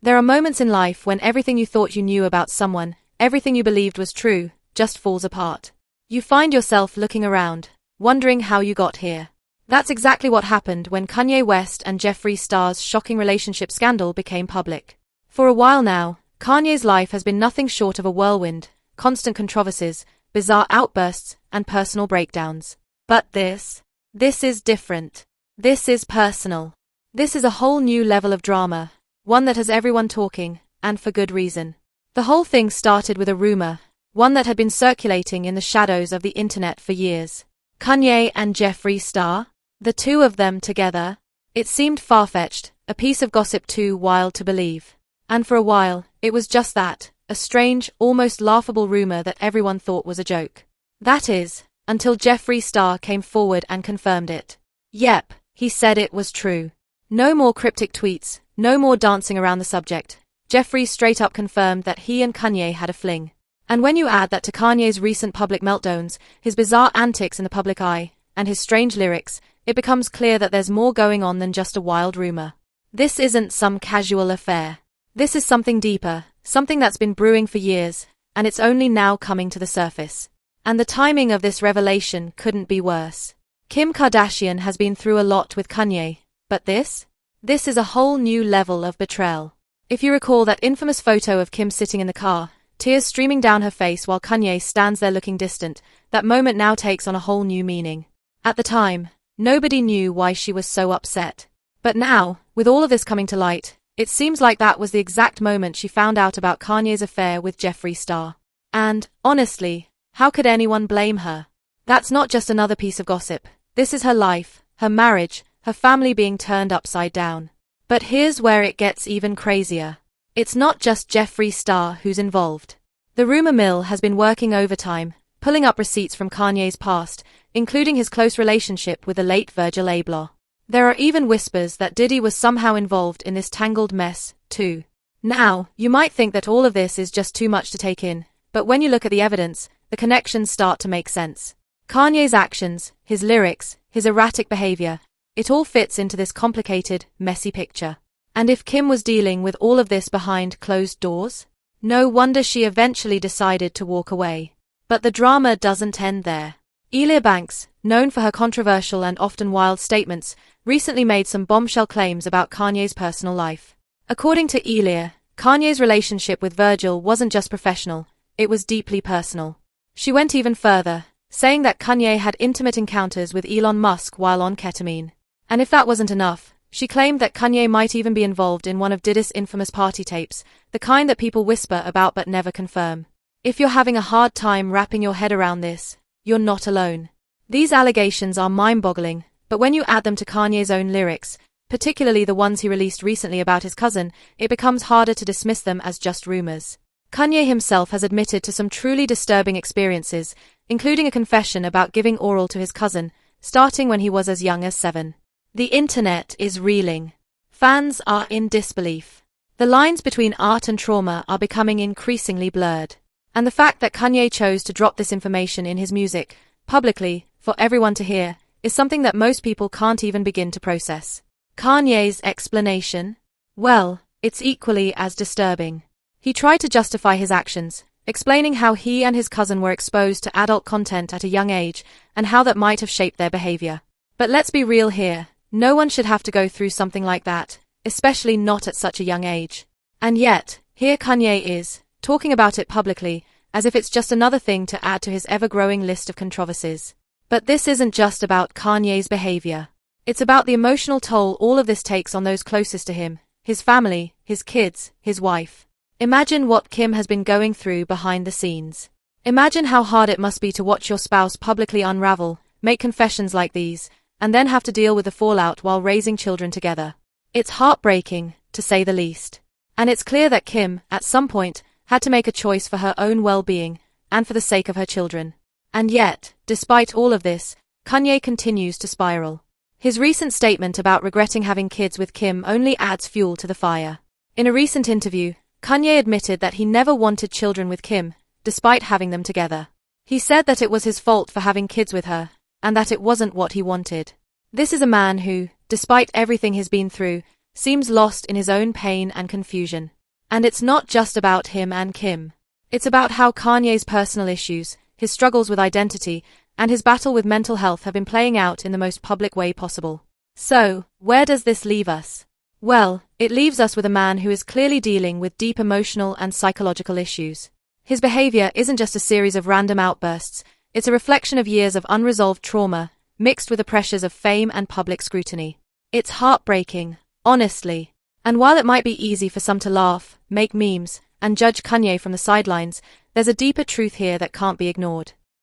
There are moments in life when everything you thought you knew about someone, everything you believed was true, just falls apart. You find yourself looking around, wondering how you got here. That's exactly what happened when Kanye West and Jeffree Star's shocking relationship scandal became public. For a while now, Kanye's life has been nothing short of a whirlwind, constant controversies, bizarre outbursts, and personal breakdowns. But this is different. This is personal. This is a whole new level of drama, one that has everyone talking, and for good reason. The whole thing started with a rumor, one that had been circulating in the shadows of the internet for years. Kanye and Jeffree Star? The two of them together? It seemed far-fetched, a piece of gossip too wild to believe. And for a while, it was just that, a strange, almost laughable rumor that everyone thought was a joke. That is, until Jeffree Star came forward and confirmed it. Yep, he said it was true. No more cryptic tweets, no more dancing around the subject. Jeffree straight up confirmed that he and Kanye had a fling. And when you add that to Kanye's recent public meltdowns, his bizarre antics in the public eye, and his strange lyrics, it becomes clear that there's more going on than just a wild rumor. This isn't some casual affair. This is something deeper, something that's been brewing for years, and it's only now coming to the surface. And the timing of this revelation couldn't be worse. Kim Kardashian has been through a lot with Kanye, but this is a whole new level of betrayal. If you recall that infamous photo of Kim sitting in the car, tears streaming down her face while Kanye stands there looking distant, that moment now takes on a whole new meaning. At the time, nobody knew why she was so upset. But now, with all of this coming to light, it seems like that was the exact moment she found out about Kanye's affair with Jeffree Star. And, honestly, how could anyone blame her? That's not just another piece of gossip. This is her life, her marriage, her family being turned upside down. But here's where it gets even crazier. It's not just Jeffree Star who's involved. The rumor mill has been working overtime, pulling up receipts from Kanye's past, including his close relationship with the late Virgil Abloh. There are even whispers that Diddy was somehow involved in this tangled mess, too. Now, you might think that all of this is just too much to take in, but when you look at the evidence, the connections start to make sense. Kanye's actions, his lyrics, his erratic behavior, it all fits into this complicated, messy picture. And if Kim was dealing with all of this behind closed doors? No wonder she eventually decided to walk away. But the drama doesn't end there. Elia Banks, known for her controversial and often wild statements, recently made some bombshell claims about Kanye's personal life. According to Elia, Kanye's relationship with Virgil wasn't just professional, it was deeply personal. She went even further, saying that Kanye had intimate encounters with Elon Musk while on ketamine. And if that wasn't enough, she claimed that Kanye might even be involved in one of Diddy's infamous party tapes, the kind that people whisper about but never confirm. If you're having a hard time wrapping your head around this, you're not alone. These allegations are mind-boggling, but when you add them to Kanye's own lyrics, particularly the ones he released recently about his cousin, it becomes harder to dismiss them as just rumors. Kanye himself has admitted to some truly disturbing experiences, including a confession about giving oral to his cousin, starting when he was as young as 7. The internet is reeling. Fans are in disbelief. The lines between art and trauma are becoming increasingly blurred. And the fact that Kanye chose to drop this information in his music, publicly, for everyone to hear, is something that most people can't even begin to process. Kanye's explanation? Well, it's equally as disturbing. He tried to justify his actions, explaining how he and his cousin were exposed to adult content at a young age and how that might have shaped their behavior. But let's be real here. No one should have to go through something like that, especially not at such a young age. And yet, here Kanye is, talking about it publicly, as if it's just another thing to add to his ever-growing list of controversies. But this isn't just about Kanye's behavior. It's about the emotional toll all of this takes on those closest to him, his family, his kids, his wife. Imagine what Kim has been going through behind the scenes. Imagine how hard it must be to watch your spouse publicly unravel, make confessions like these, and then have to deal with the fallout while raising children together. It's heartbreaking, to say the least. And it's clear that Kim, at some point, had to make a choice for her own well-being, and for the sake of her children. And yet, despite all of this, Kanye continues to spiral. His recent statement about regretting having kids with Kim only adds fuel to the fire. In a recent interview, Kanye admitted that he never wanted children with Kim, despite having them together. He said that it was his fault for having kids with her, and that it wasn't what he wanted. This is a man who, despite everything he's been through, seems lost in his own pain and confusion. And it's not just about him and Kim. It's about how Kanye's personal issues, his struggles with identity, and his battle with mental health have been playing out in the most public way possible. So, where does this leave us? Well, it leaves us with a man who is clearly dealing with deep emotional and psychological issues. His behavior isn't just a series of random outbursts, it's a reflection of years of unresolved trauma, mixed with the pressures of fame and public scrutiny. It's heartbreaking, honestly. And while it might be easy for some to laugh, make memes, and judge Kanye from the sidelines, there's a deeper truth here that can't be ignored.